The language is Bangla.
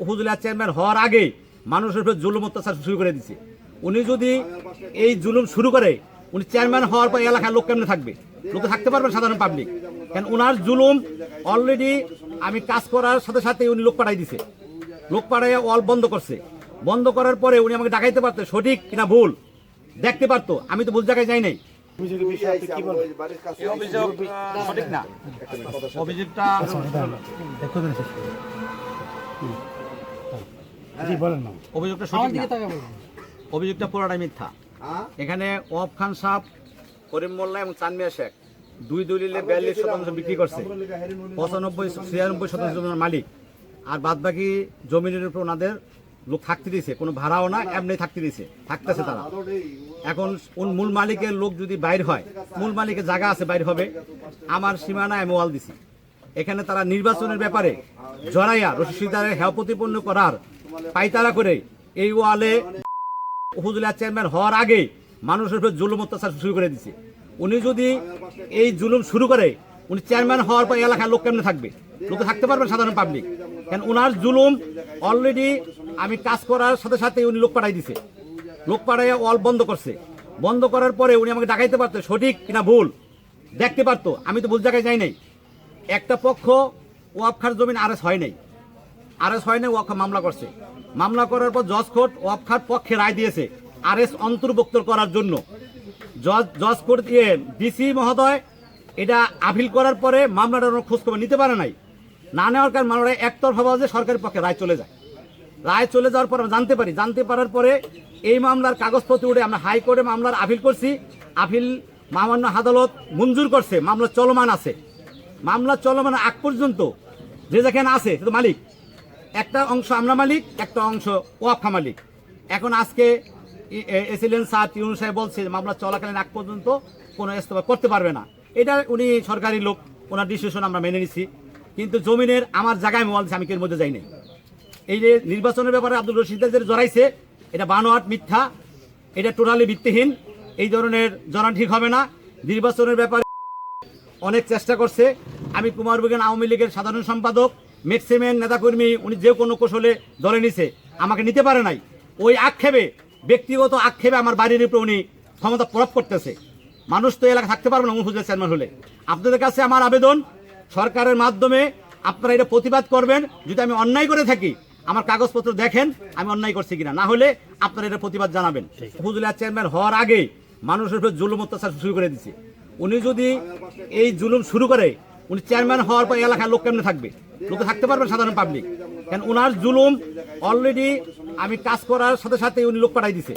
উপজেলা চেয়ারম্যান হওয়ার আগে মানুষের উপর জুলুম অত্যাচার শুরু করে দিচ্ছে। উনি যদি এই জুলুম শুরু করে, উনি চেয়ারম্যান হওয়ার পর এলাকার লোক কেমনে থাকবে? লোকে থাকতে পারবেন সাধারণ পাবলিক? কেন ওনার জুলুম অলরেডি আমি কাজ করার সাথে সাথে উনি লোক পাঠাই দিছে, লোক পাঠাইয়া ওয়াল বন্ধ করছে। বন্ধ করার পরে উনি আমাকে ডাকাইতে পারতো, সঠিক কিনা ভুল দেখতে পারতো। আমি তো ভুল জায়গায় যাই নাই। সঠিক না, অভিযোগটা অভিযোগটা পুরোটাই মিথ্যা। এখানে ওয়াব খান সাহেব, করিম মোল্লা এবং চানমিয়া শেখ দুই দলিলে 42% বিক্রি করছে। 95-96% জমির মালিক, আর বাদ বাকি জমিনের উপর ওনাদের লোক থাকতে দিয়েছে, কোনো ভাড়াও না, এমনি থাকতে দিয়েছে, থাকতেছে তারা। এখন মূল মালিকের লোক যদি বাইর হয়, মূল মালিকের জায়গা আছে, বাইর হবে। আমার সীমানা আমি ওয়াল দিছি। এখানে তারা নির্বাচনের ব্যাপারে জড়াইয়া রশিদারের হেয় প্রতিপন্ন করার পাইতারা করে এই ওয়ালে উপজেলা চেয়ারম্যান হওয়ার আগে মানুষের উপর জুলুম অত্যাচার শুরু করে দিচ্ছে। উনি যদি এই জুলুম শুরু করে, উনি চেয়ারম্যান হওয়ার পর এলাকার লোক কেমনে থাকবে? লোকে থাকতে পারবেন সাধারণ পাবলিক? কেন ওনার জুলুম অলরেডি আমি কাজ করার সাথে সাথে উনি লোক পাঠাই দিছে, লোক পাঠাইয়া ওয়াল বন্ধ করছে। বন্ধ করার পরে উনি আমাকে ডাকাইতে পারতো, সঠিক কিনা ভুল দেখতে পারতো। আমি তো ভুল জায়গায় যাই নাই। একটা পক্ষ ওয়াব খার জমিন আরএস হয় নাই, ওয়াব খা মামলা করছে। মামলা করার পর জজ কোর্ট ওয়াব খার পক্ষে রায় দিয়েছে আরএস অন্তর্ভুক্ত করার জন্য। জজ কোর্ট ডিসি মহোদয় এটা আপিল করার পরে মামলাটার খোঁজখবর নিতে পারে নাই। না নেওয়ার কারণে মামলাটা একতরফাভাবে সরকারের পক্ষে রায় চলে যায়। রায় চলে যাওয়ার পর আমরা জানতে পারার পরে এই মামলার কাগজপত্র উঠে আমরা হাইকোর্টে মামলার আপিল করছি। আপিল মহামান্য আদালত মঞ্জুর করছে, মামলা চলমান আছে। মামলা চলমান আগ পর্যন্ত যে যেখানে আছে সে তো মালিক, একটা অংশ আমরা মালিক, একটা অংশ ওয়াকফা মালিক। এখন আজকে এসিলেন স্যার টিউন সাহেব বলছে মামলা চলাকালীন আগ পর্যন্ত কোনো ইস্তফা করতে পারবে না। এটা উনি সরকারি লোক, ওনার ডিসিশন আমরা মেনে নিছি। কিন্তু জমিনের আমার জায়গায় মোবাইল আমি এর মধ্যে যাই নাই। এই যে নির্বাচনের ব্যাপারে আব্দুল রশিদ যে জড়াইছে, এটা বানোয়াট, মিথ্যা, এটা টোটালি ভিত্তিহীন। এই ধরনের জড়ান ঠিক হবে না। নির্বাচনের ব্যাপারে অনেক চেষ্টা করছে। আমি কুমারবাগান আওয়ামী লীগের সাধারণ সম্পাদক, ম্যাক্সিমাম নেতাকর্মী উনি যে কোনো কৌশলে দলে নিছে, আমাকে নিতে পারে নাই। ওই আক্ষেপে, ব্যক্তিগত আক্ষেপে আমার বাড়ির উপরে উনি ক্ষমতা প্রয়োগ করতেছে। মানুষ তো এলাকা থাকতে পারবে না উপজেলা চেয়ারম্যান হলে। আপনাদের কাছে আমার আবেদন, সরকারের মাধ্যমে আপনারা এটা প্রতিবাদ করবেন। যদি আমি অন্যায় করে থাকি, আমার কাগজপত্র দেখেন আমি অন্যায় করছি কিনা, না হলে আপনারা এটা প্রতিবাদ জানাবেন। উপজেলা চেয়ারম্যান হওয়ার আগে মানুষের উপর জুলুম অত্যাচার শুরু করে দিচ্ছে। উনি যদি এই জুলুম শুরু করে, উনি চেয়ারম্যান হওয়ার পর এলাকার লোক কেমনে থাকবে? লোকে থাকতে পারবেন সাধারণ পাবলিক? কেন ওনার জুলুম অলরেডি আমি কাজ করার সাথে সাথে উনি লোক পাঠাই দিছে,